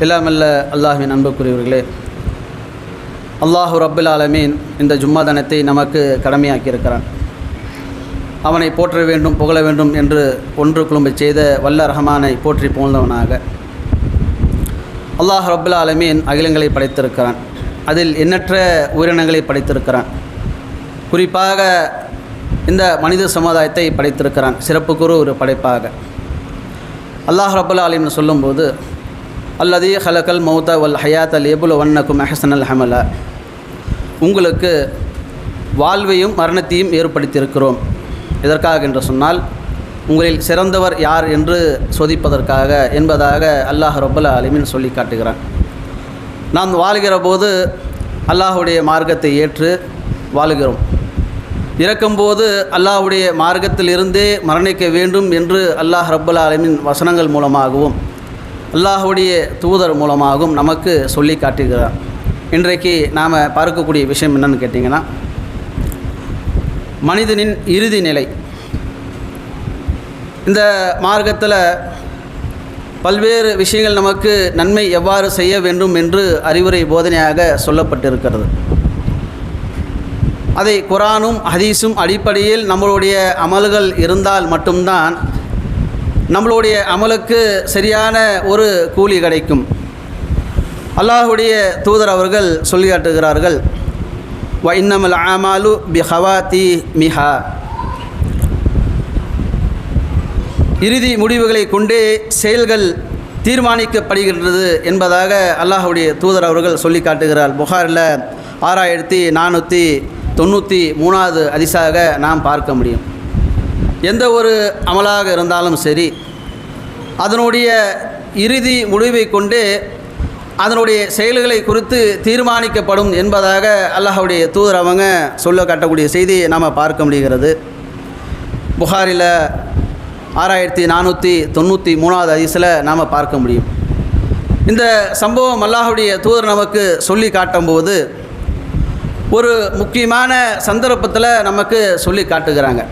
எல்லாமல்ல அல்லாஹ்வின் அன்புக்குரியவர்களே, அல்லாஹு ரப்புல் ஆலமீன் இந்த ஜும்மா தினத்தை நமக்கு கடமையாக்கியிருக்கிறான். அவனை போற்ற வேண்டும், புகழ வேண்டும் என்று ஒன்று குழும்பு செய்த வல்ல ரஹ்மானை போற்றி புகழ்ந்தவனாக அல்லாஹ் ரப்புல் ஆலமீன் அகிலங்களை படைத்திருக்கிறான். அதில் எண்ணற்ற உயிரினங்களை படைத்திருக்கிறான். குறிப்பாக இந்த மனித சமுதாயத்தை படைத்திருக்கிறான். சிறப்புக்குரு ஒரு படைப்பாக அல்லாஹ் ரப்புல் ஆலமீன் சொல்லும்போது, அல்லதி ஹலக்கல் மௌத வல் ஹயாத் அல் எபுல் வன்னக்கும் அஹ்சனல் ஹமல, உங்களுக்கு வாழ்வையும் மரணத்தையும் ஏற்படுத்தியிருக்கிறோம். எதற்காக என்று சொன்னால், உங்களில் சிறந்தவர் யார் என்று சோதிப்பதற்காக என்பதாக அல்லாஹ் ரப்புல் ஆலமீன் சொல்லி காட்டுகிறான். நாம் வாழ்கிற போது அல்லாஹுடைய மார்க்கத்தை ஏற்று வாழுகிறோம். இறக்கும்போது அல்லாஹுடைய மார்க்கத்திலிருந்தே மரணிக்க வேண்டும் என்று அல்லாஹ் ரப்புல் ஆலமீன் வசனங்கள் மூலமாகவும் அல்லாஹுடைய தூதர் மூலமாகவும் நமக்கு சொல்லி காட்டுகிறார். இன்றைக்கு நாம் பார்க்கக்கூடிய விஷயம் என்னன்னு கேட்டிங்கன்னா, மனிதனின் இறுதி நிலை. இந்த மார்க்கத்தில் பல்வேறு விஷயங்கள் நமக்கு நன்மை எவ்வாறு செய்ய வேண்டும் என்று அறிவுரை போதனையாக சொல்லப்பட்டிருக்கிறது. அதை குர்ஆனும் ஹதீஸும் அடிப்படையில் நம்மளுடைய அமல்கள் இருந்தால் மட்டும்தான் நம்மளுடைய அமலுக்கு சரியான ஒரு கூலி கிடைக்கும். அல்லாஹுடைய தூதர் அவர்கள் சொல்லி காட்டுகிறார்கள், வ இன்னமல் ஆமாலு பி ஹவாத்தி மிஹா, இறுதி முடிவுகளை கொண்டே செயல்கள் தீர்மானிக்கப்படுகின்றது என்பதாக அல்லாஹுடைய தூதர் அவர்கள் சொல்லி காட்டுகிறார். புகாரில் 6493 ஹதீஸாக நாம் பார்க்க முடியும். எந்த ஒரு அமலாக இருந்தாலும் சரி, அதனுடைய இறுதி முடிவை கொண்டு அதனுடைய செயல்களை குறித்து தீர்மானிக்கப்படும் என்பதாக அல்லாஹ்வுடைய தூதர் அவங்க சொல்ல காட்டக்கூடிய செய்தியை நாம் பார்க்க முடிகிறது. புகாரில் 6493 ஹதீஸில் நாம் பார்க்க முடியும். இந்த சம்பவம் அல்லாஹ்வுடைய தூதர் நமக்கு சொல்லி காட்டும்போது ஒரு முக்கியமான சந்தர்ப்பத்தில் நமக்கு சொல்லி காட்டுகிறாங்க.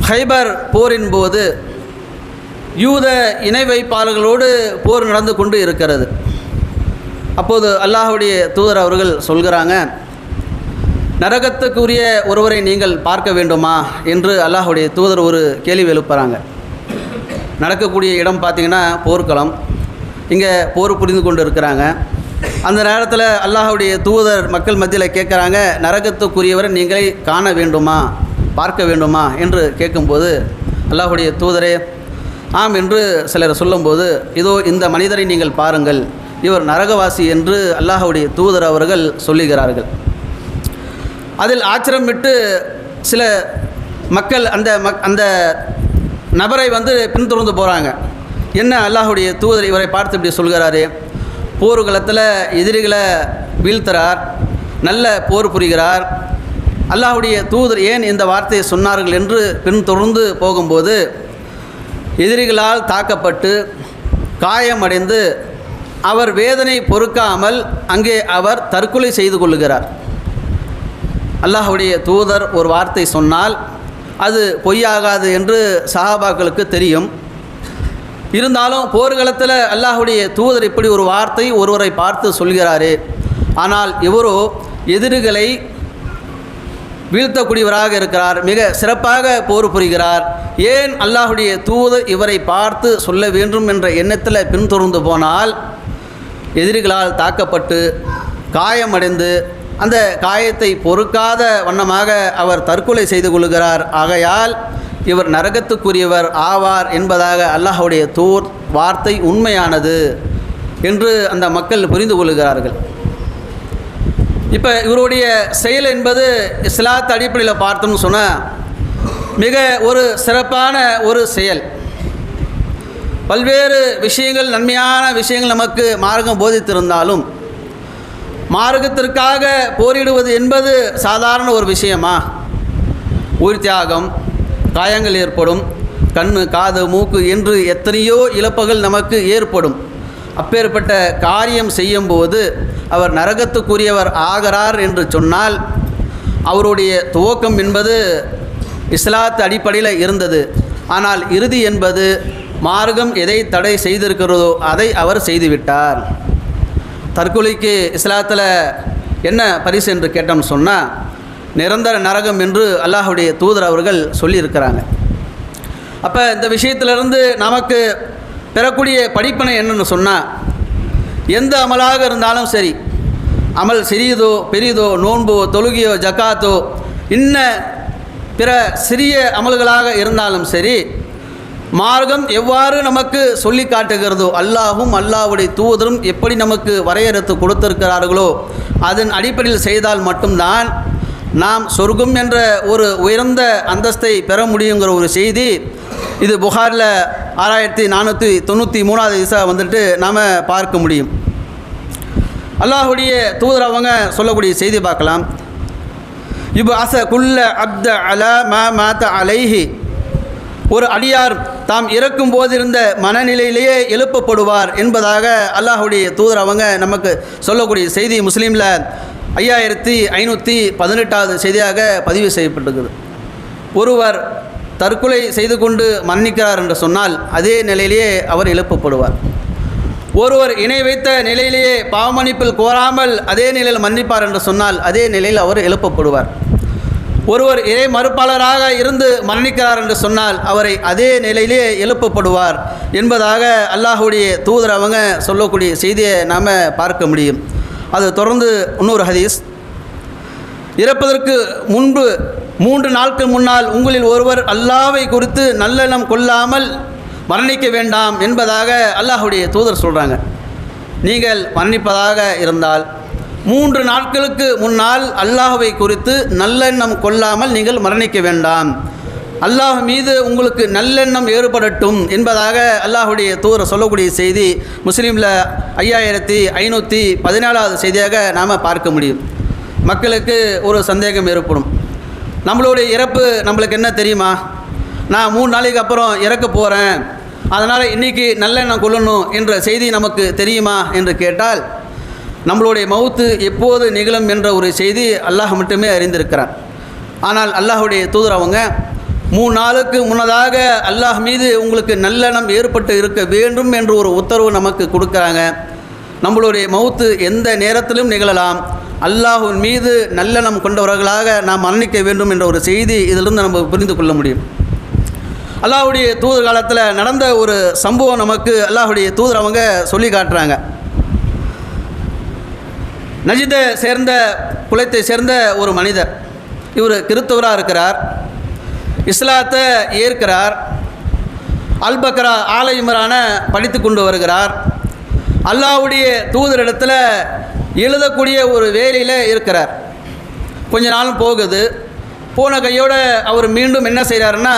ஹைபர் போரின் போது யூத இணை வைப்பாளர்களோடு போர் நடந்து கொண்டு இருக்கிறது. அப்போது அல்லாஹுடைய தூதர் அவர்கள் சொல்கிறாங்க, நரகத்துக்குரிய ஒருவரை நீங்கள் பார்க்க வேண்டுமா என்று அல்லாஹுடைய தூதர் ஒரு கேள்வி எழுப்புறாங்க. நடக்கக்கூடிய இடம் பார்த்திங்கன்னா போர்க்களம். இங்கே போர் புரிந்து கொண்டு இருக்கிறாங்க. அந்த நேரத்தில் அல்லாஹுடைய தூதர் மக்கள் மத்தியில் கேட்குறாங்க, நரகத்துக்குரியவரை நீங்களே காண வேண்டுமா, பார்க்க வேண்டுமா என்று கேட்கும்போது அல்லாஹுடைய தூதரே ஆம் என்று சிலர் சொல்லும்போது, இதோ இந்த மனிதரை நீங்கள் பாருங்கள், இவர் நரகவாசி என்று அல்லாஹுடைய தூதர் அவர்கள் சொல்லுகிறார்கள். அதில் ஆச்சரியமிட்டு சில மக்கள் அந்த நபரை பின்தொடர்ந்து போகிறாங்க. என்ன அல்லாஹுடைய தூதர் இவரை பார்த்து இப்படி சொல்கிறாரு, போர்க்களத்தில் எதிரிகளை வீழ்த்துறார், நல்ல போர் புரிகிறார், அல்லாஹுடைய தூதர் ஏன் இந்த வார்த்தையை சொன்னார்கள் என்று பின்தொடர்ந்து போகும்போது எதிரிகளால் தாக்கப்பட்டு காயமடைந்து அவர் வேதனை பொறுக்காமல் அங்கே அவர் தற்கொலை செய்து கொள்ளுகிறார். அல்லாஹுடைய தூதர் ஒரு வார்த்தை சொன்னால் அது பொய்யாகாது என்று சஹாபாக்களுக்கு தெரியும். இருந்தாலும் போர்க்களத்தில் அல்லாஹுடைய தூதர் இப்படி ஒரு வார்த்தை ஒருவரை பார்த்து சொல்கிறாரே, ஆனால் இவரோ எதிரிகளை வீழ்த்தக்கூடியவராக இருக்கிறார், மிக சிறப்பாக போர் புரிகிறார், ஏன் அல்லாஹுடைய தூதர் இவரை பார்த்து சொல்ல வேண்டும் என்ற எண்ணத்தில் பின்தொடர்ந்து போனால் எதிரிகளால் தாக்கப்பட்டு காயமடைந்து அந்த காயத்தை பொறுக்காத வண்ணமாக அவர் தற்கொலை செய்து கொள்கிறார். ஆகையால் இவர் நரகத்துக்குரியவர் ஆவார் என்பதாக அல்லாஹுடைய வார்த்தை உண்மையானது என்று அந்த மக்கள் புரிந்து கொள்கிறார்கள். இப்போ இவருடைய செயல் என்பது இஸ்லாத் அடிப்படையில் பார்த்தோம்னு சொன்னால் மிக ஒரு சிறப்பான ஒரு செயல். பல்வேறு விஷயங்கள், நன்மையான விஷயங்கள் நமக்கு மார்க்கம் போதித்திருந்தாலும் மார்க்கத்திற்காக போரிடுவது என்பது சாதாரண ஒரு விஷயமா? உயிர் தியாகம், காயங்கள் ஏற்படும், கண், காது, மூக்கு என்று எத்தனையோ இழப்புகள் நமக்கு ஏற்படும். அப்பேற்பட்ட காரியம் செய்யும்போது அவர் நரகத்துக்குரியவர் ஆகிறார் என்று சொன்னால் அவருடைய துவக்கம் என்பது இஸ்லாத் அடிப்படையில் இருந்தது. ஆனால் இறுதி என்பது மார்க்கம் எதை தடை செய்திருக்கிறதோ அதை அவர் செய்துவிட்டார். தற்கொலைக்கு இஸ்லாத்தில் என்ன பரிசு என்று கேட்டோம்னு சொன்னால் நிரந்தர நரகம் என்று அல்லாஹுடைய தூதர் அவர்கள் சொல்லியிருக்கிறாங்க. அப்போ இந்த விஷயத்திலிருந்து நமக்கு பெறக்கூடிய படிப்பினை என்னென்னு சொன்னால், எந்த அமலாக இருந்தாலும் சரி, அமல் சிறியதோ பெரியதோ, நோன்போ தொழுகையோ ஜக்காத்தோ இன்ன பிற சிறிய அமல்களாக இருந்தாலும் சரி, மார்க்கம் எவ்வாறு நமக்கு சொல்லி காட்டுகிறதோ, அல்லாஹும் அல்லாஹ்வுடைய தூதரும் எப்படி நமக்கு வரையறுத்து கொடுத்திருக்கிறார்களோ அதன் அடிப்படையில் செய்தால் மட்டும்தான் நாம் சொர்க்கம் என்ற ஒரு உயர்ந்த அந்தஸ்தை பெற முடியுங்கிற ஒரு செய்தி இது புகாரில் 6493 வந்துட்டு நாம் பார்க்க முடியும். அல்லாஹுடைய தூதர் அவங்க சொல்லக்கூடிய செய்தி பார்க்கலாம். இப் அச குல்ல அப்த அல மாத அலைஹி, ஒரு அடியார் தாம் இறக்கும் போதிருந்த மனநிலையிலேயே எழுப்பப்படுவார் என்பதாக அல்லாஹுடைய தூதர் அவங்க நமக்கு சொல்லக்கூடிய செய்தி முஸ்லீமில் 5518 செய்தியாக பதிவு செய்யப்பட்டிருக்குது. ஒருவர் தற்கொலை செய்து கொண்டு மரணிக்கிறார் என்று சொன்னால் அதே நிலையிலேயே அவர் எழுப்பப்படுவார். ஒருவர் இணை வைத்த நிலையிலேயே பாவமன்னிப்பில் கோராமல் அதே நிலையில் மன்னிப்பார் என்று சொன்னால் அதே நிலையில் அவர் எழுப்பப்படுவார். ஒருவர் இறை மறுப்பாளராக இருந்து மரணிக்கிறார் என்று சொன்னால் அவரை அதே நிலையிலே எழுப்பப்படுவார் என்பதாக அல்லாஹுடைய தூதர் அவங்க சொல்லக்கூடிய செய்தியை நாம் பார்க்க முடியும். அது தொடர்ந்து இன்னொரு ஹதீஸ், இறப்பதற்கு முன்பு 3 நாட்கள் முன்னால் உங்களில் ஒருவர் அல்லாஹ்வை குறித்து நல்லெண்ணம் கொள்ளாமல் மரணிக்க வேண்டாம் என்பதாக அல்லாஹுடைய தூதர் சொல்கிறாங்க. நீங்கள் மரணிப்பதாக இருந்தால் 3 நாட்களுக்கு முன்னால் அல்லாஹ்வை குறித்து நல்லெண்ணம் கொள்ளாமல் நீங்கள் மரணிக்க வேண்டாம், அல்லாஹ் மீது உங்களுக்கு நல்லெண்ணம் ஏற்படட்டும் என்பதாக அல்லாஹுடைய தூதர் சொல்லக்கூடிய செய்தி முஸ்லீமில் 5517 செய்தியாக நாம் பார்க்க முடியும். மக்களுக்கு ஒரு சந்தேகம் ஏற்படும், நம்மளுடைய இறப்பு நம்மளுக்கு என்ன தெரியுமா, நான் 3 நாளைக்கு அப்புறம் இறக்க போகிறேன், அதனால் இன்றைக்கி நல்லெண்ணம் கொள்ளணும் என்ற செய்தி நமக்கு தெரியுமா என்று கேட்டால், நம்மளுடைய மவுத்து எப்போது நிகழும் என்ற ஒரு செய்தி அல்லாஹ் மட்டுமே அறிந்திருக்கிறான். ஆனால் அல்லாஹுடைய தூதர் அவங்க 3 நாளுக்கு முன்னதாக அல்லாஹ் மீது உங்களுக்கு நல்லெண்ணம் ஏற்பட்டு இருக்க வேண்டும் என்று ஒரு உத்தரவு நமக்கு கொடுக்குறாங்க. நம்மளுடைய மவுத்து எந்த நேரத்திலும் நிகழலாம், அல்லாஹ்வின் மீது நல்லெண்ணம் கொண்டவர்களாக நாம் மரணிக்க வேண்டும் என்ற ஒரு செய்தி இதிலிருந்து நம்ம புரிந்து கொள்ள முடியும். அல்லாஹ்வுடைய தூதர் காலத்தில் நடந்த ஒரு சம்பவம் நமக்கு அல்லாஹ்வுடைய தூதர் அவங்க சொல்லி காட்டுறாங்க. நஜிதை சேர்ந்த குலத்தை சேர்ந்த ஒரு மனிதர், இவர் கிறித்தவராக இருக்கிறார், இஸ்லாத்தை ஏற்கிறார், அல்பக்ரா ஆல இம்ரானை படித்து கொண்டு வருகிறார். அல்லாஹ்வுடைய தூதரிடத்தில் எழுதக்கூடிய ஒரு வேலையில் இருக்கிறார். கொஞ்ச நாள் போகுது, போன கையோடு அவர் மீண்டும் என்ன செய்கிறாருன்னா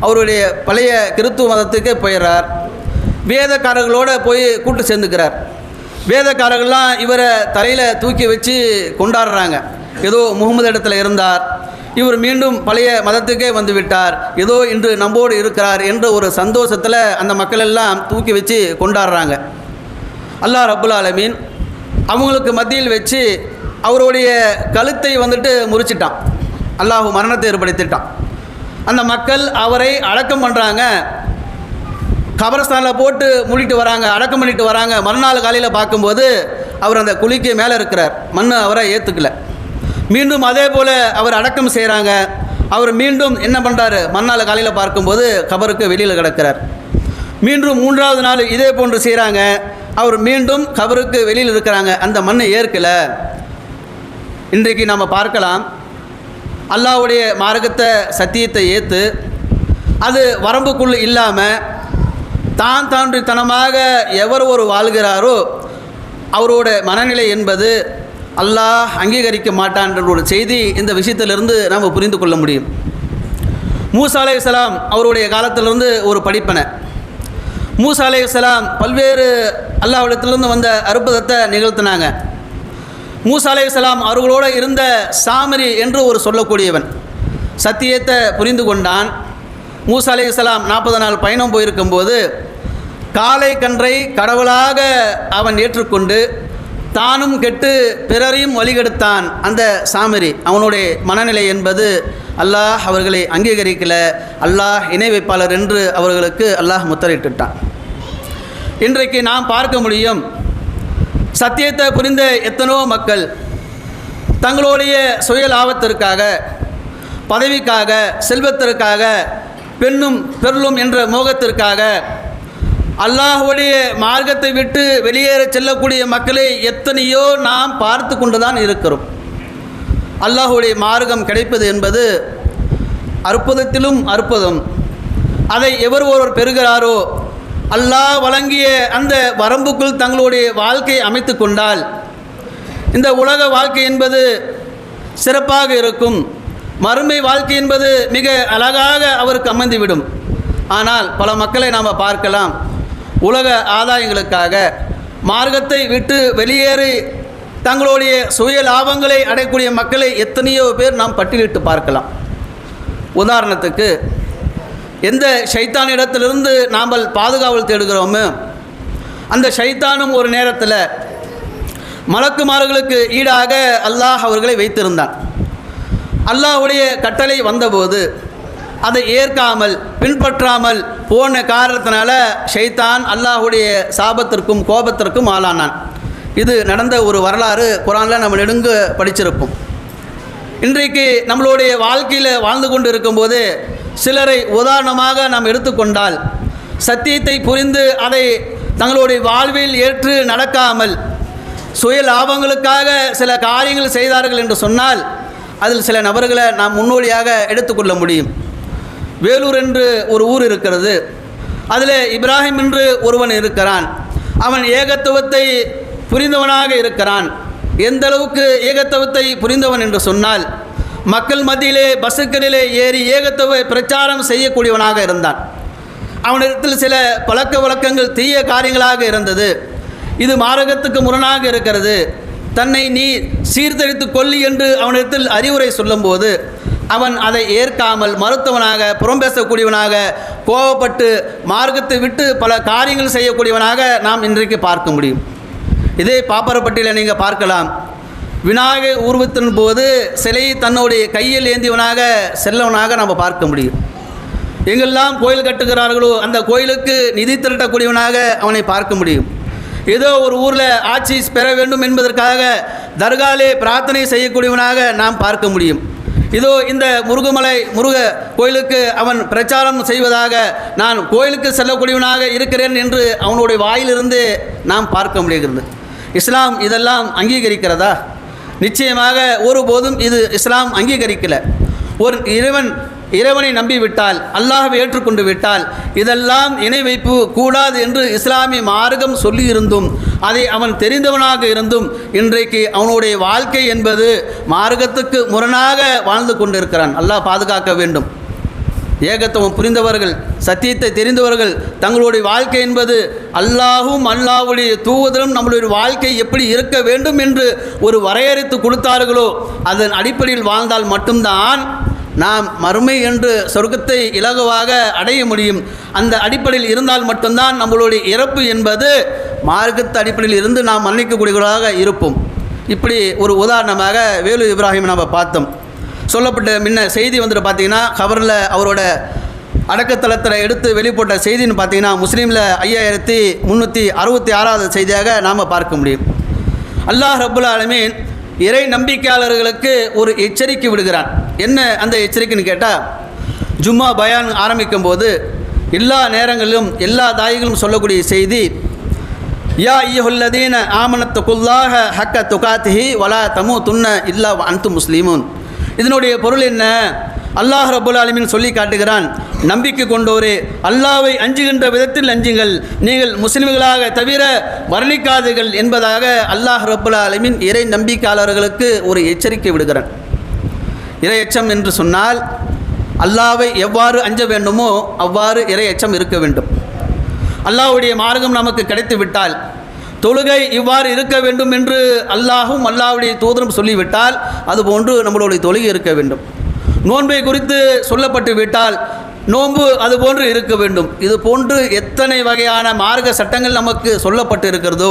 அவருடைய பழைய கிறித்துவ மதத்துக்கே போயிடுறார். வேதக்காரர்களோடு போய் கூட்டு சேர்ந்துக்கிறார். வேதக்காரர்கள்லாம் இவரை தலையில் தூக்கி வச்சு கொண்டாடுறாங்க. ஏதோ முகமது இடத்துல இருந்தார், இவர் மீண்டும் பழைய மதத்துக்கே வந்து விட்டார், ஏதோ இன்று நம்மோடு இருக்கிறார் என்ற ஒரு சந்தோஷத்தில் அந்த மக்கள் எல்லாம் தூக்கி வச்சு கொண்டாடுறாங்க. அல்லாஹ் ரப்புல் ஆலமீன் அவங்களுக்கு மத்தியில் வச்சு அவருடைய கழுத்தை வந்துட்டு முறிச்சிட்டான். அல்லாஹ் மரணத்தை ஏற்படுத்திட்டான். அந்த மக்கள் அவரை அடக்கம் பண்ணுறாங்க, கபரஸ்தானில் போட்டு மூடிட்டு வராங்க, அடக்கம் பண்ணிட்டு வராங்க. மறுநாள் காலையில் பார்க்கும்போது அவர் அந்த குழிக்கு மேலே இருக்கிறார், மண் அவரை ஏற்றுக்கல. மீண்டும் அதே போல் அவர் அடக்கம் செய்கிறாங்க. அவர் மீண்டும் என்ன பண்ணுறாரு, மறுநாள் காலையில் பார்க்கும்போது கபருக்கு வெளியில் கிடக்கிறார். மீண்டும் 3வது நாள் இதே போன்று செய்கிறாங்க, அவர் மீண்டும் கபருக்கு வெளியில் இருக்கிறாங்க, அந்த மண்ணை ஏற்கலை. இன்றைக்கு நாம் பார்க்கலாம், அல்லாஹ்வுடைய மார்க்கத்தை சத்தியத்தை ஏற்று அது வரம்புக்குள் இல்லாமல் தான் தாண்டித்தனமாக எவர் ஒரு வாழ்கிறாரோ அவரோட மனநிலை என்பது அல்லாஹ் அங்கீகரிக்க மாட்டான் என்ற ஒரு செய்தி இந்த விஷயத்திலிருந்து நாம் புரிந்து கொள்ள முடியும். மூசா அலைஹிஸ்ஸலாம் அவருடைய காலத்திலிருந்து ஒரு படிப்பனை. மூசா அலைஹிஸ்ஸலாம் பல்வேறு அல்லாஹ்விடத்திலிருந்து வந்த அற்புதத்தை நிகழ்த்தினாங்க. மூசா அலைஹிஸ்ஸலாம் அவர்களோடு இருந்த சாமரி என்று ஒரு சொல்லக்கூடியவன் சத்தியத்தை புரிந்து கொண்டான். மூசா அலைஹிஸ்ஸலாம் 40 நாள் பயணம் போயிருக்கும்போது காளை கன்றை கடவுளாக அவன் ஏற்றுக்கொண்டு தானும் கெட்டு பிறரையும் வழிகெடுத்தான். அந்த சாமரி அவனுடைய மனநிலை என்பது அல்லாஹ் அவர்களை அங்கீகரிக்கல, அல்லாஹ் இணை வைப்பாளர் என்று அவர்களுக்கு அல்லாஹ் முத்திரையிட்டுட்டான். இன்றைக்கு நாம் பார்க்க முடியும், சத்தியத்தை புரிந்த எத்தனோ மக்கள் தங்களுடைய சுய லாபத்திற்காக, பதவிக்காக, செல்வத்திற்காக, பெண்ணும் பெருளும் என்ற மோகத்திற்காக அல்லாஹ்வுடைய மார்க்கத்தை விட்டு வெளியேற செல்லக்கூடிய மக்களை எத்தனையோ நாம் பார்த்து கொண்டு தான் இருக்கிறோம். அல்லாஹ்வுடைய மார்க்கம் கிடைப்பது என்பது அற்புதத்திலும் அற்புதம். அதை எவர் ஒருவர் பெறுகிறாரோ, அல்லாஹ் வழங்கிய அந்த வரம்புக்குள் தங்களுடைய வாழ்க்கை அமைத்து கொண்டால் இந்த உலக வாழ்க்கை என்பது சிறப்பாக இருக்கும். மறுமை வாழ்க்கை என்பது மிக அழகாக அவருக்கு அமைந்துவிடும். ஆனால் பல மக்களை நாம் பார்க்கலாம், உலக ஆதாயங்களுக்காக மார்க்கத்தை விட்டு வெளியேறி தங்களுடைய சுய லாபங்களை அடையக்கூடிய மக்களை எத்தனையோ பேர் நாம் பட்டியலிட்டு பார்க்கலாம். உதாரணத்துக்கு, எந்த ஷைத்தானிடத்திலிருந்து நாம் பாதுகாவல் தேடுகிறோமோ அந்த ஷைத்தானும் ஒரு நேரத்தில் மலக்குமார்களுக்கு ஈடாக அல்லாஹ் அவர்களை வைத்திருந்தான். அல்லாஹ்வுடைய கட்டளை வந்தபோது அதை ஏற்காமல் பின்பற்றாமல் போன காரணத்தினால ஷைத்தான் அல்லாஹ்வுடைய சாபத்திற்கும் கோபத்திற்கும் ஆளானான். இது நடந்த ஒரு வரலாறு குர்ஆனில் நம்ம நெடுங்க படிச்சிருப்போம். இன்றைக்கு நம்மளுடைய வாழ்க்கையில் வாழ்ந்து கொண்டு இருக்கும்போது சிலரை உதாரணமாக நாம் எடுத்துக்கொண்டால், சத்தியத்தை புரிந்து அதை தங்களுடைய வாழ்வில் ஏற்று நடக்காமல் சுய லாபங்களுக்காக சில காரியங்கள் செய்தார்கள் என்று சொன்னால் அதில் சில நபர்களை நாம் முன்னோடியாக எடுத்துக்கொள்ள முடியும். வேலூர் என்று ஒரு ஊர் இருக்கிறது. அதில் இப்ராஹிம் என்று ஒருவன் இருக்கிறான். அவன் ஏகத்துவத்தை புரிந்தவனாக இருக்கிறான். எந்த அளவுக்கு ஏகத்துவத்தை புரிந்தவன் என்று சொன்னால், மக்கள் மத்தியிலே பஸ்ஸுக்களிலே ஏறி ஏகத்துவ பிரச்சாரம் செய்யக்கூடியவனாக இருந்தான். அவனிடத்தில் சில பழக்க வழக்கங்கள் தீய காரியங்களாக இருந்தது. இது மார்க்கத்துக்கு முரணாக இருக்கிறது, தன்னை நீ சீர்திருத்து கொள்ளி என்று அவனிடத்தில் அறிவுரை சொல்லும்போது அவன் அதை ஏற்காமல் மறுத்தவனாக, புறம் பேசக்கூடியவனாக, கோபப்பட்டு மார்க்கத்தை விட்டு பல காரியங்கள் செய்யக்கூடியவனாக நாம் இன்றைக்கு பார்க்க முடியும். இதே பாப்பரப்பட்டியில் நீங்கள் பார்க்கலாம். விநாயகர் உருவத்தின் போது சிலையை தன்னுடைய கையில் ஏந்தியவனாக செல்லவனாக நாம் பார்க்க முடியும். எங்கெல்லாம் கோயில் கட்டுகிறார்களோ அந்த கோயிலுக்கு நிதி திரட்டக்கூடியவனாக அவனை பார்க்க முடியும். ஏதோ ஒரு ஊரில் ஆட்சி பெற வேண்டும் என்பதற்காக தர்காலே பிரார்த்தனை செய்யக்கூடியவனாக நாம் பார்க்க முடியும். இதோ இந்த முருக கோயிலுக்கு அவன் பிரச்சாரம் செய்வதாக, நான் கோயிலுக்கு செல்லக்கூடியவனாக இருக்கிறேன் என்று அவனுடைய வாயிலிருந்து நாம் பார்க்க முடிகிறது. இஸ்லாம் இதெல்லாம் அங்கீகரிக்கிறதா? நிச்சயமாக ஒருபோதும் இது இஸ்லாம் அங்கீகரிக்கலை. ஒரு இறைவனை நம்பிவிட்டால், அல்லாஹ்வை ஏற்றுக்கொண்டு விட்டால் இதெல்லாம் இணை வைப்பு கூடாது என்று இஸ்லாமிய மார்க்கம் சொல்லியிருந்தும் அதை அவன் தெரிந்தவனாக இருந்தும் இன்றைக்கு அவனுடைய வாழ்க்கை என்பது மார்க்கத்துக்கு முரணாக வாழ்ந்து கொண்டிருக்கிறான். அல்லாஹ் பாதுகாக்க வேண்டும். ஏகத்துவம் புரிந்தவர்கள், சத்தியத்தை தெரிந்தவர்கள் தங்களுடைய வாழ்க்கை என்பது அல்லாஹும் அல்லாஹ்வுடைய தூதரும் நம்மளுடைய வாழ்க்கை எப்படி இருக்க வேண்டும் என்று ஒரு வரையறுத்து கொடுத்தார்களோ அதன் அடிப்படையில் வாழ்ந்தால் மட்டும்தான் நாம் மறுமை என்று சொர்க்கத்தை இலகுவாக அடைய முடியும். அந்த அடிப்படையில் இருந்தால் மட்டும்தான் நம்மளுடைய இறப்பு என்பது மார்க்கத்து அடிப்படையில் இருந்து நாம் மன்னிக்கக்கூடியவர்களாக இருப்போம். இப்படி ஒரு உதாரணமாக வேலு இப்ராஹிம் நாம் பார்த்தோம். சொல்லப்பட்ட முன்ன செய்தி வந்துட்டு பார்த்திங்கன்னா, கபரில் அவரோட அடக்கத்தளத்தில் எடுத்து வெளிப்பட்ட செய்தின்னு பார்த்திங்கன்னா முஸ்லீமில் 5366வது செய்தியாக நாம் பார்க்க முடியும். அல்லாஹ் ரப்புல் ஆலமீன் இறை நம்பிக்கையாளர்களுக்கு ஒரு எச்சரிக்கை விடுகிறான். என்ன அந்த எச்சரிக்கைன்னு கேட்டால், ஜும்மா பயான் ஆரம்பிக்கும் போது எல்லா நேரங்களிலும் எல்லா தாயிகளும் சொல்லக்கூடிய செய்தி, யா ஐயுஹல்லதீன ஆமனத்துக்குல்லாஹ ஹக்க துகாத்திஹி வலா தமூதுன்ன இல்லா அன்தும் முஸ்லிமூன். இதனுடைய பொருள் என்ன? அல்லாஹ் ரப்புல் ஆலமீன் சொல்லி காட்டுகிறான், நம்பிக்கை கொண்டோரே, அல்லாஹ்வை அஞ்சுகின்ற விதத்தில் அஞ்சுங்கள், நீங்கள் முஸ்லிம்களாக தவிர வர்ணிக்காதீர்கள் என்பதாக அல்லாஹ் ரப்புல் ஆலமீன் இறை நம்பிக்கையாளர்களுக்கு ஒரு எச்சரிக்கை விடுகிறான். இறை எச்சம் என்று சொன்னால் அல்லாஹ்வை எவ்வாறு அஞ்ச வேண்டுமோ அவ்வாறு இறை எச்சம் இருக்க வேண்டும். அல்லாஹ்வுடைய மார்க்கம் நமக்கு கிடைத்து விட்டால், தொழுகை இவ்வாறு இருக்க வேண்டும் என்று அல்லாஹும் அல்லாஹ்வுடைய தூதரும் சொல்லிவிட்டால் அதுபோன்று நம்மளுடைய தொழுகை இருக்க வேண்டும். நோன்பை குறித்து சொல்லப்பட்டு விட்டால் நோன்பு அதுபோன்று இருக்க வேண்டும். இது போன்று எத்தனை வகையான மார்க்க சட்டங்கள் நமக்கு சொல்லப்பட்டு இருக்கிறதோ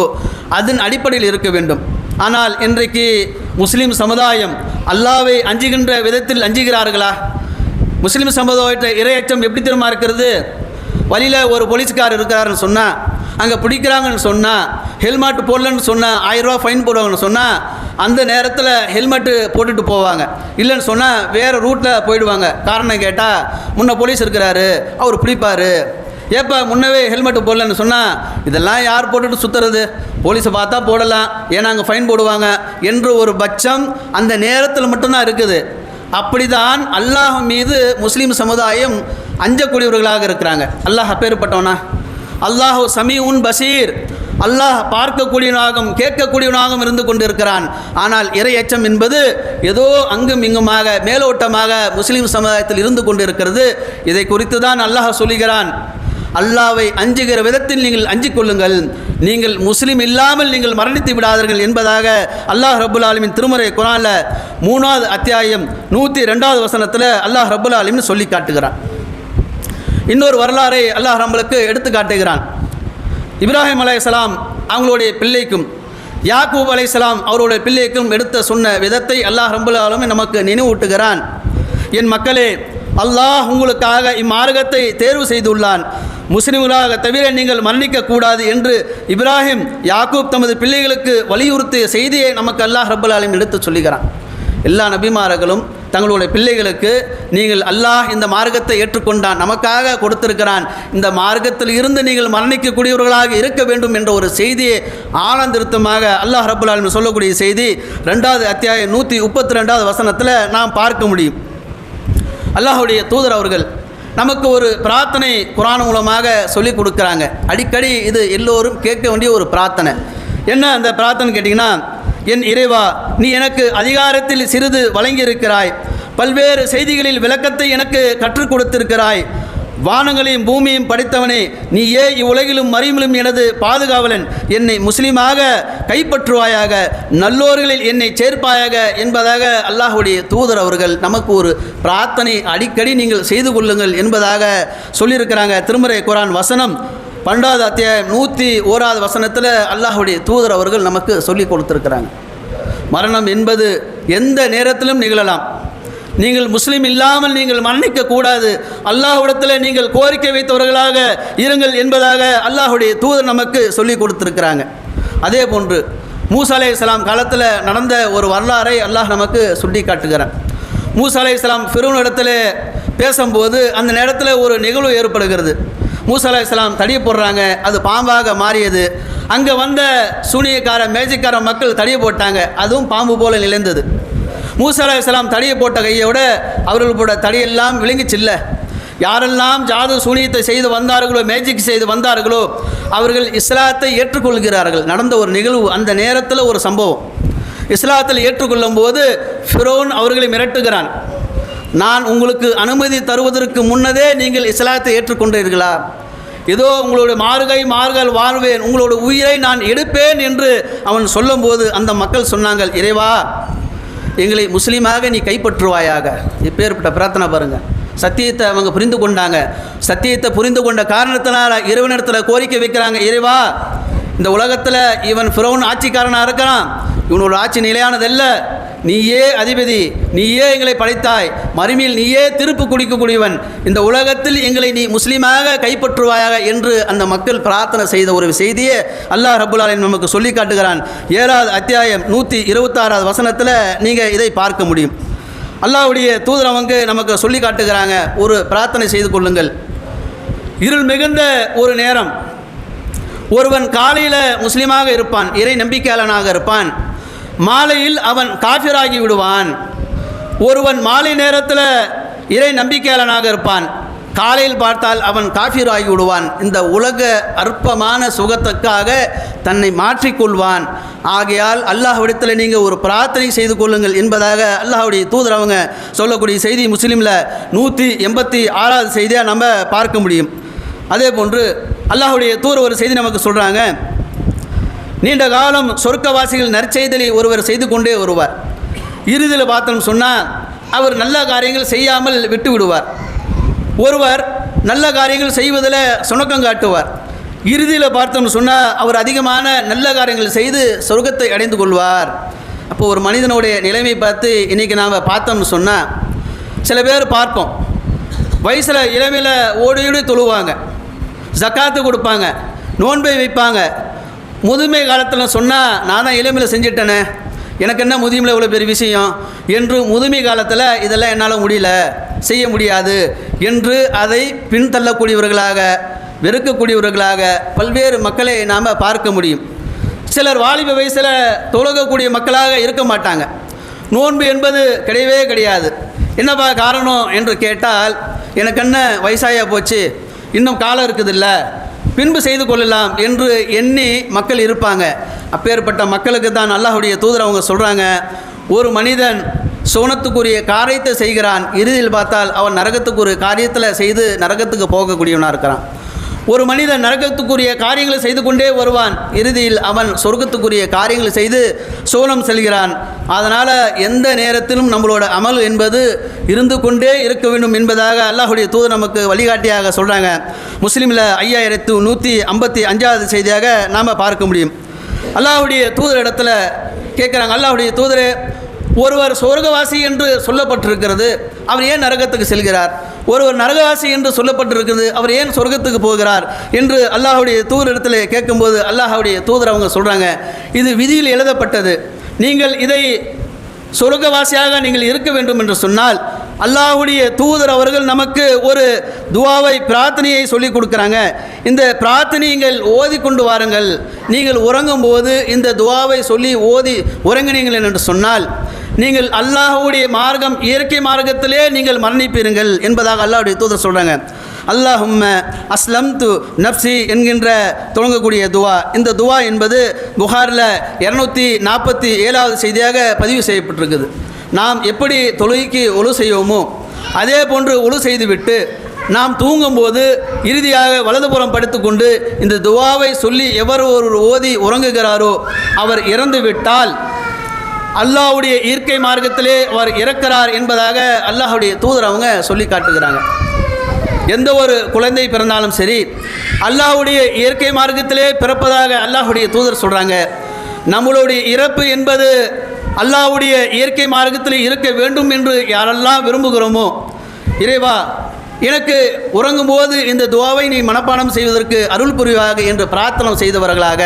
அதன் அடிப்படையில் இருக்க வேண்டும். ஆனால் இன்றைக்கு முஸ்லீம் சமுதாயம் அல்லாஹ்வை அஞ்சுகின்ற விதத்தில் அஞ்சுகிறார்களா? முஸ்லீம் சமுதாயத்தை இரையச்சம் எப்படி தெரியுமா இருக்கிறது? வழியில் ஒரு போலீஸ்கார் இருக்கிறாருன்னு சொன்னால், அங்கே பிடிக்கிறாங்கன்னு சொன்னால், ஹெல்மெட் போடலன்னு சொன்னால் 1000 ரூபா ஃபைன் போடுவாங்கன்னு சொன்னால், அந்த நேரத்தில் ஹெல்மெட்டு போட்டுட்டு போவாங்க. இல்லைன்னு சொன்னால் வேறு ரூட்டில் போயிடுவாங்க. காரணம் கேட்டால், முன்ன போலீஸ் இருக்கிறாரு, அவர் பிடிப்பார். ஏப்பா முன்னவே ஹெல்மெட்டு போடலன்னு சொன்னால், இதெல்லாம் யார் போட்டுட்டு சுற்றுறது, போலீஸை பார்த்தா போடலாம், ஏன்னா அங்கே ஃபைன் போடுவாங்க என்று ஒரு பட்சம் அந்த நேரத்தில் மட்டும்தான் இருக்குது. அப்படிதான் அல்லாஹ் மீது முஸ்லீம் சமுதாயம் அஞ்சக்கூடியவர்களாக இருக்கிறாங்க. அல்லாஹ் அப்பேற்பட்டவனா? அல்லாஹு சமீஉன் பசீர், அல்லாஹ் பார்க்கக்கூடியவனாகவும் கேட்கக்கூடியவனாகவும் இருந்து கொண்டிருக்கிறான். ஆனால் இறையச்சம் என்பது ஏதோ அங்கும் இங்குமாக மேலோட்டமாக முஸ்லீம் சமுதாயத்தில் இருந்து கொண்டிருக்கிறது. இதை குறித்து தான் அல்லாஹ் சொல்லுகிறான், அல்லாஹ்வை அஞ்சுகிற விதத்தில் நீங்கள் அஞ்சிக் கொள்ளுங்கள், நீங்கள் முஸ்லீம் இல்லாமல் நீங்கள் மரணித்து விடாதீர்கள் என்பதாக அல்லாஹ் ரப்புல் ஆலமீன் திருமறை குர்ஆனில் 3வது அத்தியாயம் 102வது வசனத்தில் அல்லாஹ் ரப்புல் ஆலமீன் சொல்லி காட்டுகிறான். இன்னொரு வரலாறை அல்லாஹ் நம்மளுக்கு எடுத்து காட்டுகிறான். இப்ராஹிம் அலைஹிஸ்ஸலாம் அவங்களுடைய பிள்ளைக்கும் யாக்கூப் அலைஹிஸ்ஸலாம் அவருடைய பிள்ளைக்கும் எடுத்த சொன்ன விதத்தை அல்லாஹ் ரப்புல் ஆலமீன் நமக்கு நினைவூட்டுகிறான். என் மக்களே, அல்லாஹ் உங்களுக்காக இம்மார்க்கத்தை தேர்வு செய்துள்ளான், முஸ்லிம்களாக தவிர நீங்கள் மரணிக்கக்கூடாது என்று இப்ராஹிம் யாக்கூப் தமது பிள்ளைகளுக்கு வலியுறுத்திய செய்தியை நமக்கு அல்லாஹ் ரப்புல் ஆலமீன் எடுத்து சொல்லுகிறான். எல்லா நபிமார்களும் தங்களுடைய பிள்ளைகளுக்கு நீங்கள் அல்லாஹ் இந்த மார்க்கத்தை ஏற்றுக்கொண்டான், நமக்காக கொடுத்திருக்கிறான், இந்த மார்க்கத்தில் இருந்து நீங்கள் மரணிக்கக்கூடியவர்களாக இருக்க வேண்டும் என்ற ஒரு செய்தியை ஆனந்திருத்தமாக அல்லாஹ் ரப்புல் ஆலமீன் சொல்லக்கூடிய செய்தி 2வது அத்தியாயம் 132வது வசனத்தில் நாம் பார்க்க முடியும். அல்லாஹுடைய தூதர் அவர்கள் நமக்கு ஒரு பிரார்த்தனை குர்ஆன் மூலமாக சொல்லிக் கொடுக்குறாங்க. அடிக்கடி இது எல்லோரும் கேட்க வேண்டிய ஒரு பிரார்த்தனை. என்ன அந்த பிரார்த்தனை கேட்டிங்கன்னா, என் இறைவா, நீ எனக்கு அதிகாரத்தில் சிறிது வழங்கியிருக்கிறாய், பல்வேறு செய்திகளில் விளக்கத்தை எனக்கு கற்றுக் கொடுத்திருக்கிறாய், வானங்களையும் பூமியையும் படைத்தவனே, நீயே இவ்வுலகிலும் மறியமிலும் எனது பாதுகாவலன், என்னை முஸ்லீமாக கைப்பற்றுவாயாக, நல்லோர்களில் என்னை சேர்ப்பாயாக என்பதாக அல்லாஹுடைய தூதர் அவர்கள் நமக்கு ஒரு பிரார்த்தனை அடிக்கடி நீங்கள் செய்து கொள்ளுங்கள் என்பதாக சொல்லியிருக்கிறாங்க. திருமறை குர்ஆன் வசனம் 12வது அத்தியாயம் 101வது வசனத்தில் அல்லாஹுடைய தூதர் அவர்கள் நமக்கு சொல்லி கொடுத்துருக்கிறாங்க. மரணம் என்பது எந்த நேரத்திலும் நிகழலாம். நீங்கள் முஸ்லீம் இல்லாமல் நீங்கள் மரணிக்கக்கூடாது, அல்லாஹ்விடத்தில் நீங்கள் கோரிக்கை வைத்தவர்களாக இருங்கள் என்பதாக அல்லாஹுடைய தூதர் நமக்கு சொல்லி கொடுத்துருக்கிறாங்க. அதே போன்று மூசா அலைஹிஸ்ஸலாம் காலத்தில் நடந்த ஒரு வரலாறை அல்லாஹ் நமக்கு சுட்டி காட்டுகிறான். மூசா அலைஹிஸ்ஸலாம் ஃபிரௌன் இடத்துல பேசும்போது அந்த நேரத்தில் ஒரு நிகழ்வு ஏற்படுகிறது. மூசா அலைஹிஸ்ஸலாம் தடியை போடுறாங்க, அது பாம்பாக மாறியது. அங்கே வந்த சூனியக்கார மேஜிக்கார மக்கள் தடியை போட்டாங்க, அதுவும் பாம்பு போல நிலைந்தது. மூசா அலைஹிஸ்ஸலாம் தடியை போட்ட கையோட அவர்களோட தடியெல்லாம் விளங்கிச்சில்ல. யாரெல்லாம் ஜாது சூனியத்தை செய்து வந்தார்களோ, மேஜிக் செய்து வந்தார்களோ, அவர்கள் இஸ்லாத்தை ஏற்றுக்கொள்கிறார்கள். நடந்த ஒரு நிகழ்வு, அந்த நேரத்தில் ஒரு சம்பவம். இஸ்லாத்தில் ஏற்றுக்கொள்ளும் போது ஃபிரௌன் அவர்களை மிரட்டுகிறான், நான் உங்களுக்கு அனுமதி தருவதற்கு முன்னதே நீங்கள் இஸ்லாத்தை ஏற்றுக்கொண்டீர்களா? ஏதோ உங்களுடைய மார்கள் வாழ்வேன், உங்களோட உயிரை நான் எடுப்பேன் என்று அவன் சொல்லும்போது அந்த மக்கள் சொன்னாங்க, இறைவா, எங்களை முஸ்லீமாக நீ கைப்பற்றுவாயாக. இப்பேற்பட்ட பிரார்த்தனை பாருங்கள். சத்தியத்தை அவங்க புரிந்து கொண்டாங்க. சத்தியத்தை புரிந்து கொண்ட காரணத்தினால இறைவனிடத்தில் கோரிக்கை வைக்கிறாங்க, இறைவா, இந்த உலகத்தில் இவன் ஃபிரௌன் ஆட்சிக்காரனாக இருக்கிறான், இவனோட ஆட்சி நிலையானதல்ல, நீயே அதிபதி, நீயே எங்களை படைத்தாய், மறுமையில் நீயே திருப்பு குடிக்கக்கூடியவன், இந்த உலகத்தில் எங்களை நீ முஸ்லீமாக கைப்பற்றுவாயாக என்று அந்த மக்கள் பிரார்த்தனை செய்த ஒரு செய்தியை அல்லாஹ் ரப்புல் ஆலமீன் நமக்கு சொல்லி காட்டுகிறான். 7வது அத்தியாயம் 126வது வசனத்தில் நீங்கள் இதை பார்க்க முடியும். அல்லாஹ்வுடைய தூதர் அவங்க நமக்கு சொல்லி காட்டுகிறாங்க, ஒரு பிரார்த்தனை செய்து கொள்ளுங்கள். இருள் மிகுந்த ஒரு நேரம், ஒருவன் காலையில் முஸ்லீமாக இருப்பான், இறை நம்பிக்கையாளனாக இருப்பான், மாலையில் அவன் காஃபிராகி விடுவான். ஒருவன் மாலை நேரத்தில் இறை நம்பிக்கையாளனாக இருப்பான், காலையில் பார்த்தால் அவன் காஃபிராகி விடுவான். இந்த உலக அற்பமான சுகத்துக்காக தன்னை மாற்றிக்கொள்வான். ஆகையால் அல்லாஹ்விடத்தில் நீங்கள் ஒரு பிரார்த்தனை செய்து கொள்ளுங்கள் என்பதாக அல்லாஹ்வுடைய தூதர் அவங்க சொல்லக்கூடிய செய்தி முஸ்லீமில் 186வது செய்தியாக நம்ம பார்க்க முடியும். அதே போன்று அல்லாஹ்வுடைய தூதர் ஒரு செய்தி நமக்கு சொல்கிறாங்க, நீண்ட காலம் சொர்க்கவாசிகள் நற்செய்தலை ஒருவர் செய்து கொண்டே வருவார். இறுதியில் பார்த்தோம்னு சொன்னால் அவர் நல்ல காரியங்கள் செய்யாமல் விட்டு விடுவார். ஒருவர் நல்ல காரியங்கள் செய்வதில் சுணக்கம் காட்டுவார். இறுதியில் பார்த்தோம்னு சொன்னால் அவர் அதிகமான நல்ல காரியங்கள் செய்து சொர்க்கத்தை அடைந்து கொள்வார். அப்போ ஒரு மனிதனுடைய நிலைமை பார்த்து இன்றைக்கி நாம் பார்த்தோம்னு சொன்னால் சில பேர் பார்ப்போம், வயசில் இளமையில் ஓடி தொழுவாங்க, ஜக்காத்து கொடுப்பாங்க, நோன்பை வைப்பாங்க. முதுமை காலத்தில் சொன்னால் நான் தான் இளமையில் செஞ்சிட்டேனே, எனக்கு என்ன முதுமையில் இவ்வளோ பெரிய விஷயம் என்று முதுமை காலத்தில் இதெல்லாம் என்னால் முடியல, செய்ய முடியாது என்று அதை பின்தள்ளக்கூடியவர்களாக, வெறுக்கக்கூடியவர்களாக பல்வேறு மக்களை நாம் பார்க்க முடியும். சிலர் வாலிப வயசில் தொழுகக்கூடிய மக்களாக இருக்க மாட்டாங்க. நோன்பு என்பது கிடையவே கிடையாது. என்னப்பா காரணம் என்று கேட்டால், எனக்கு என்ன வயசாயா போச்சு, இன்னும் காலம் இருக்குதில்ல, பின்பு செய்து கொள்ளலாம் என்று எண்ணி மக்கள் இருப்பாங்க. அப்பேற்பட்ட மக்களுக்கு தான் அல்லாஹ்வுடைய தூதர் அவங்க சொல்கிறாங்க, ஒரு மனிதன் சோனத்துக்குரிய காரியத்தை செய்கிறான், இறுதியில் பார்த்தால் அவன் நரகத்துக்கு ஒரு காரியத்தில் செய்து நரகத்துக்கு போகக்கூடியவனாக இருக்கிறான். ஒரு மனிதன் நரகத்துக்குரிய காரியங்களை செய்து கொண்டே வருவான், இறுதியில் அவன் சொர்க்கத்துக்குரிய காரியங்களை செய்து சோனம் செல்கிறான். அதனால் எந்த நேரத்திலும் நம்மளோட அமல் என்பது இருந்து கொண்டே இருக்க வேண்டும் என்பதாக அல்லாஹ்வுடைய தூதர் நமக்கு வழிகாட்டியாக சொல்கிறாங்க. முஸ்லீமில் 5155வது செய்தியாக நாம் பார்க்க முடியும். அல்லாஹ்வுடைய தூதர் இடத்துல கேட்குறாங்க, அல்லாஹ்வுடைய தூதரே, ஒருவர் சொர்க்கவாசி என்று சொல்லப்பட்டிருக்கிறது, அவர் ஏன் நரகத்துக்கு செல்கிறார்? ஒருவர் நரகவாசி என்று சொல்லப்பட்டிருக்கிறது, அவர் ஏன் சொர்க்கத்துக்கு போகிறார் என்று அல்லாஹ்வுடைய தூதர் இடத்துல கேட்கும்போது அல்லாஹ்வுடைய தூதர் அவங்க சொல்கிறாங்க, இது விதியில் எழுதப்பட்டது. நீங்கள் இதை சொர்க்கவாசியாக நீங்கள் இருக்க வேண்டும் என்று சொன்னால் அல்லாஹ்வுடைய தூதர் அவர்கள் நமக்கு ஒரு துவாவை, பிரார்த்தனையை சொல்லிக் கொடுக்குறாங்க. இந்த பிரார்த்தனைகள் ஓதி கொண்டு வாருங்கள். நீங்கள் உறங்கும் போது இந்த துவாவை சொல்லி ஓதி உறங்கினீங்கள் என்று சொன்னால் நீங்கள் அல்லாஹ்வுடைய மார்க்கம், இயற்கை மார்க்கத்திலே நீங்கள் மரணிப்பீர்கள் என்பதாக அல்லாஹ்வுடைய தூதர் சொல்கிறாங்க. அல்லாஹும்ம அஸ்லம்து நப்சி என்கின்ற தொடங்கக்கூடிய துவா. இந்த துவா என்பது புகாரில் 247வது செய்தியாக பதிவு செய்யப்பட்டிருக்குது. நாம் எப்படி தொழுகைக்கு ஒழு செய்வோமோ அதே போன்று ஒழு செய்துவிட்டு நாம் தூங்கும்போது இறுதியாக வலதுபுறம் படுத்துக்கொண்டு இந்த துவாவை சொல்லி எவர் ஒரு ஓதி உறங்குகிறாரோ அவர் இறந்து விட்டால் அல்லாஹ்வுடைய இயற்கை மார்க்கத்திலே அவர் இறக்கிறார் என்பதாக அல்லாஹ்வுடைய தூதர் அவங்க சொல்லி காட்டுகிறாங்க. எந்த ஒரு குழந்தை பிறந்தாலும் சரி அல்லாஹ்வுடைய இயற்கை மார்க்கத்திலே பிறப்பதாக அல்லாஹ்வுடைய தூதர் சொல்கிறாங்க. நம்மளுடைய இறப்பு என்பது அல்லாஹ்வுடைய இயற்கை மார்க்கத்தில் இருக்க வேண்டும் என்று யாரெல்லாம் விரும்புகிறோமோ, இறைவா எனக்கு உறங்கும்போது இந்த துவாவை நீ மனப்பாடம் செய்வதற்கு அருள் புரிவாக என்று பிரார்த்தனை செய்தவர்களாக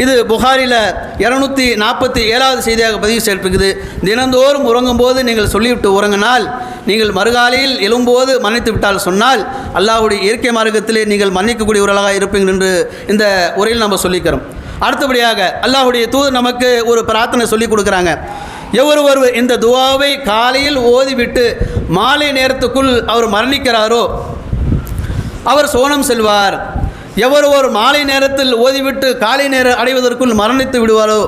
இது புகாரில் 247வது செய்தியாக பதிவு செய்யப்பட்டிருக்குது. தினந்தோறும் உறங்கும்போது நீங்கள் சொல்லிவிட்டு உறங்கினால் நீங்கள் மறுகாலையில் எழும்போது மன்னித்து விட்டால் சொன்னால் அல்லாஹ்வுடைய இயற்கை மார்க்கத்திலே நீங்கள் மன்னிக்கக்கூடியவர்களாக இருப்பீர்கள் என்று இந்த உரையில் நம்ம சொல்லிக்கிறோம். அடுத்தபடியாக அல்லாஹ்வுடைய தூதர் நமக்கு ஒரு பிரார்த்தனை சொல்லிக் கொடுக்குறாங்க. ஒருவர் இந்த துவாவை காலையில் ஓதிவிட்டு மாலை நேரத்துக்குள் அவர் மரணிக்கிறாரோ அவர் சோனம் செல்வார். ஒரு மாலை நேரத்தில் ஓதிவிட்டு காலை நேரம் அடைவதற்குள் மரணித்து விடுவாரோ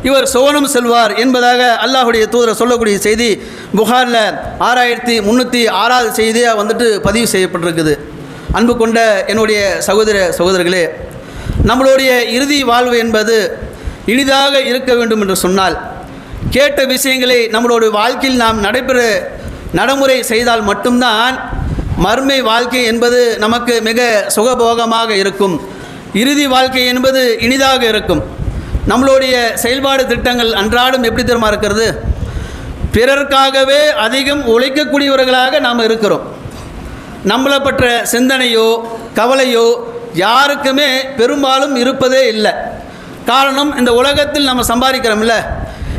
இவர் சோனம் செல்வார் என்பதாக அல்லாஹ்வுடைய தூதர் சொல்லக்கூடிய செய்தி புகாரில் 6306வது செய்தியாக பதிவு செய்யப்பட்டிருக்குது. அன்பு கொண்ட என்னுடைய சகோதரர்களே, நம்மளுடைய இறுதி வாழ்வு என்பது இனிதாக இருக்க வேண்டும் என்று சொன்னால் கேட்ட விஷயங்களை நம்மளுடைய வாழ்க்கையில் நாம் நடைமுறை செய்தால் மட்டும்தான் மறுமை வாழ்க்கை என்பது நமக்கு மிக சுகபோகமாக இருக்கும். இறுதி வாழ்க்கை என்பது இனிதாக இருக்கும். நம்மளுடைய செயல்பாடு திட்டங்கள் அன்றாடம் எப்படி தெரியுமா இருக்கிறது? பிறர்க்காகவே அதிகம் உழைக்கக்கூடியவர்களாக நாம் இருக்கிறோம். நம்மளை பற்ற சிந்தனையோ கவலையோ யாருக்குமே பெரும்பாலும் இருப்பதே இல்லை. காரணம், இந்த உலகத்தில் நம்ம சம்பாதிக்கிறோம்ல,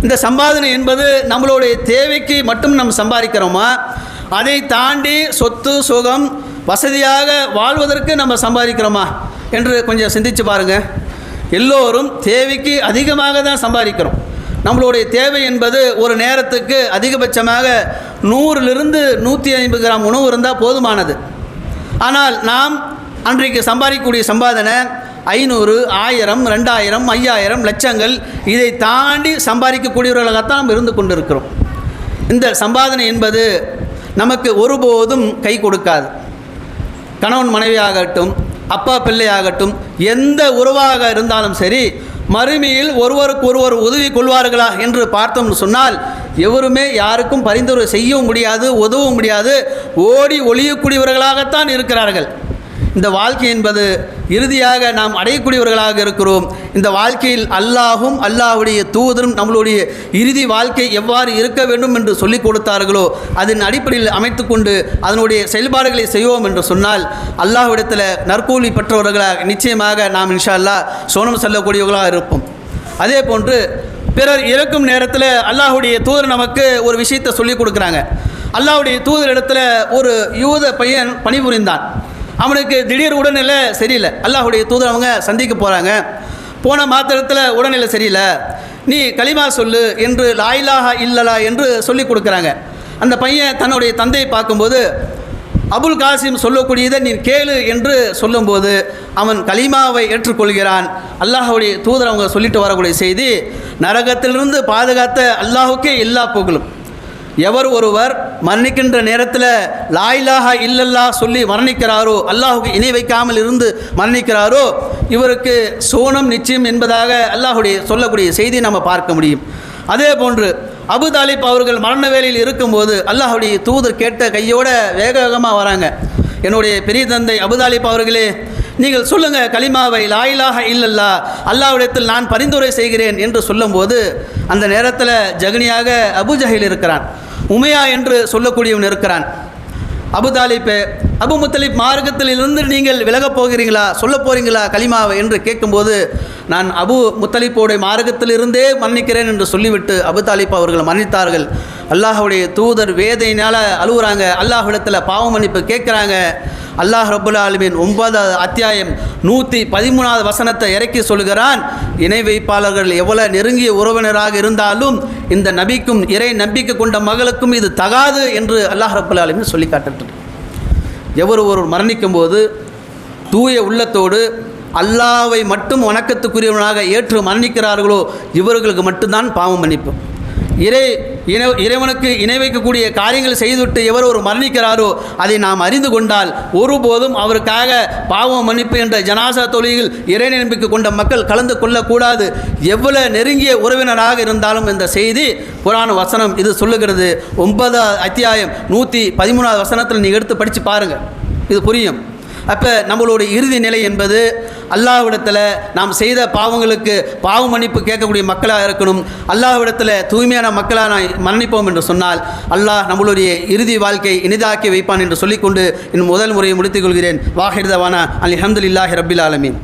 இந்த சம்பாதனை என்பது நம்மளுடைய தேவைக்கு மட்டும் நம்ம சம்பாதிக்கிறோமா, அதை தாண்டி சொத்து சுகம் வசதியாக வாழ்வதற்கு நம்ம சம்பாதிக்கிறோமா என்று கொஞ்சம் சிந்திச்சு பாருங்கள். எல்லோரும் தேவைக்கு அதிகமாக தான் சம்பாதிக்கிறோம். நம்மளுடைய தேவை என்பது ஒரு நேரத்துக்கு அதிகபட்சமாக 100லிருந்து 150 கிராம் உணவு இருந்தால் போதுமானது. ஆனால் நாம் அன்றைக்கு சம்பாதிக்கக்கூடிய சம்பாதனை 500, 1000, 2000, 5000, லட்சங்கள் இதை தாண்டி சம்பாதிக்கக்கூடியவர்களாகத்தான் நாம் இருந்து கொண்டிருக்கிறோம். இந்த சம்பாதனை என்பது நமக்கு ஒருபோதும் கை கொடுக்காது. கணவன் மனைவியாகட்டும், அப்பா பிள்ளையாகட்டும், எந்த உறவாக இருந்தாலும் சரி மறுமையில் ஒருவருக்கு ஒருவர் உதவி கொள்வார்களா என்று பார்த்தோம்னு சொன்னால் எவருமே யாருக்கும் பரிந்துரை செய்யவும் முடியாது, உதவவும் முடியாது, ஓடி ஒளியக்கூடியவர்களாகத்தான் இருக்கிறார்கள். இந்த வாழ்க்கை என்பது இறுதியாக நாம் அடையக்கூடியவர்களாக இருக்கிறோம். இந்த வாழ்க்கையில் அல்லாஹும் அல்லாஹுடைய தூதரும் நம்மளுடைய இறுதி வாழ்க்கை எவ்வாறு இருக்க வேண்டும் என்று சொல்லிக் கொடுத்தார்களோ அதன் அடிப்படையில் அமைத்து கொண்டு அதனுடைய செயல்பாடுகளை செய்வோம் என்று சொன்னால் அல்லாஹ்விடத்தில் நற்கூலி பெற்றவர்களாக நிச்சயமாக நாம் இன்ஷா அல்லாஹ் சோனம் செல்லக்கூடியவர்களாக இருப்போம். அதே போன்று பிறர் இறக்கும் நேரத்தில் அல்லாஹுடைய தூதர் நமக்கு ஒரு விஷயத்தை சொல்லிக் கொடுக்குறாங்க. அல்லாஹுடைய தூதர் இடத்துல ஒரு யூத பையன் பணிபுரிந்தான். அவனுக்கு திடீர் உடல்நிலை சரியில்லை. அல்லாஹுடைய தூதர் அவங்க சந்திக்க போகிறாங்க. போன மாத்திரத்தில் உடல்நிலை சரியில்லை, நீ கலிமா சொல்லு என்று லா இலாஹா இல்லல்லா என்று சொல்லி கொடுக்குறாங்க. அந்த பையன் தன்னுடைய தந்தையை பார்க்கும்போது அபுல் காசிம் சொல்லக்கூடியதை நீ கேளு என்று சொல்லும்போது அவன் கலிமாவை ஏற்றுக்கொள்கிறான். அல்லாஹுடைய தூதர் அவங்க சொல்லிட்டு வரக்கூடிய செய்தி, நரகத்திலிருந்து பாதுகாத்த அல்லாஹுக்கே எல்லா புகழும். எவர் ஒருவர் மரணிக்கின்ற நேரத்தில் லா இலாஹா இல்லல்லா சொல்லி மரணிக்கிறாரோ, அல்லாஹுக்கு இணை வைக்காமல் இருந்து மரணிக்கிறாரோ, இவருக்கு சோனம் நிச்சயம் என்பதாக அல்லாஹுடைய சொல்லக்கூடிய செய்தியை நம்ம பார்க்க முடியும். அதே போன்று அபு தாலிப் அவர்கள் மரண வேலையில் இருக்கும்போது அல்லாஹுடைய தூதர் கேட்ட கையோட வேக வேகமாக வராங்க. என்னுடைய பெரிய தந்தை அபு தாலிப் அவர்களே, நீங்கள் சொல்லுங்கள் கலிமாவை லா இலாஹா இல்லல்லா, அல்லாஹ்விடத்தில் நான் பரிந்துரை செய்கிறேன் என்று சொல்லும்போது அந்த நேரத்தில் ஜகனியாக அபு ஜஹில் இருக்கிறான், உமையா என்று சொல்லக்கூடியவன் இருக்கிறான். அபு தாலிப் அபு முத்தலிப் மார்க்கத்தில் இருந்து நீங்கள் விலகப் போகிறீங்களா, சொல்ல போகிறீங்களா கலிமாவை என்று கேட்கும்போது நான் அபு முத்தலிப்போடைய மார்க்கத்தில் இருந்தே மன்னிக்கிறேன் என்று சொல்லிவிட்டு அபு தாலிப் அவர்கள் மன்னித்தார்கள். அல்லாஹுடைய தூதர் வேதையினால் அழுகுறாங்க, அல்லாஹ்விடத்தில் பாவ மன்னிப்பு கேட்குறாங்க. அல்லாஹ் ரப்புல் ஆலமீன் 9வது அத்தியாயம் 113வது வசனத்தை இறக்கி சொல்கிறான், இணை வைப்பாளர்கள் எவ்வளவு நெருங்கிய உறவினராக இருந்தாலும் இந்த நபிக்கும் இறை நம்பிக்கை கொண்ட மகளுக்கும் இது தகாது என்று அல்லாஹ் ரப்புல் ஆலமீன் சொல்லி காட்டுகிறார். எவர் ஒருவர் மரணிக்கும் போது தூய உள்ளத்தோடு அல்லாஹ்வை மட்டும் வணக்கத்துக்குரியவனாக ஏற்று மரணிக்கிறார்களோ இவர்களுக்கு மட்டும்தான் பாவம் மன்னிப்பு. இறைவனுக்கு இணை வைக்கக்கூடிய காரியங்கள் செய்துவிட்டு எவர் ஒரு மரணிக்கிறாரோ அதை நாம் அறிந்து கொண்டால் ஒருபோதும் அவருக்காக பாவம் மன்னிப்பு என்ற ஜனாசா தொழுகையில் இறை நம்பிக்கை கொண்ட மக்கள் கலந்து கொள்ளக்கூடாது. எவ்வளவு நெருங்கிய உறவினராக இருந்தாலும் இந்த செய்தி குர்ஆன் வசனம் இது சொல்லுகிறது. 9வது அத்தியாயம் 113வது வசனத்தில் நீங்கள் எடுத்து படித்து பாருங்கள், இது புரியும். அப்போ நம்மளுடைய இறுதி நிலை என்பது அல்லாஹ்விடத்தில் நாம் செய்த பாவங்களுக்கு பாவ மன்னிப்பு கேட்கக்கூடிய மக்களாக இருக்கணும். அல்லாஹ்விடத்தில் தூய்மையான மக்களாக நான் மன்னிப்போம் என்று சொன்னால் அல்லாஹ் நம்மளுடைய இறுதி வாழ்க்கை இனிதாக்கி வைப்பான் என்று சொல்லிக்கொண்டு இன்னும் முதல் முறையை முடித்துக் கொள்கிறேன். வாஹிர் தவானா அல்ஹம்துலில்லாஹி ரப்பில் ஆலமீன்.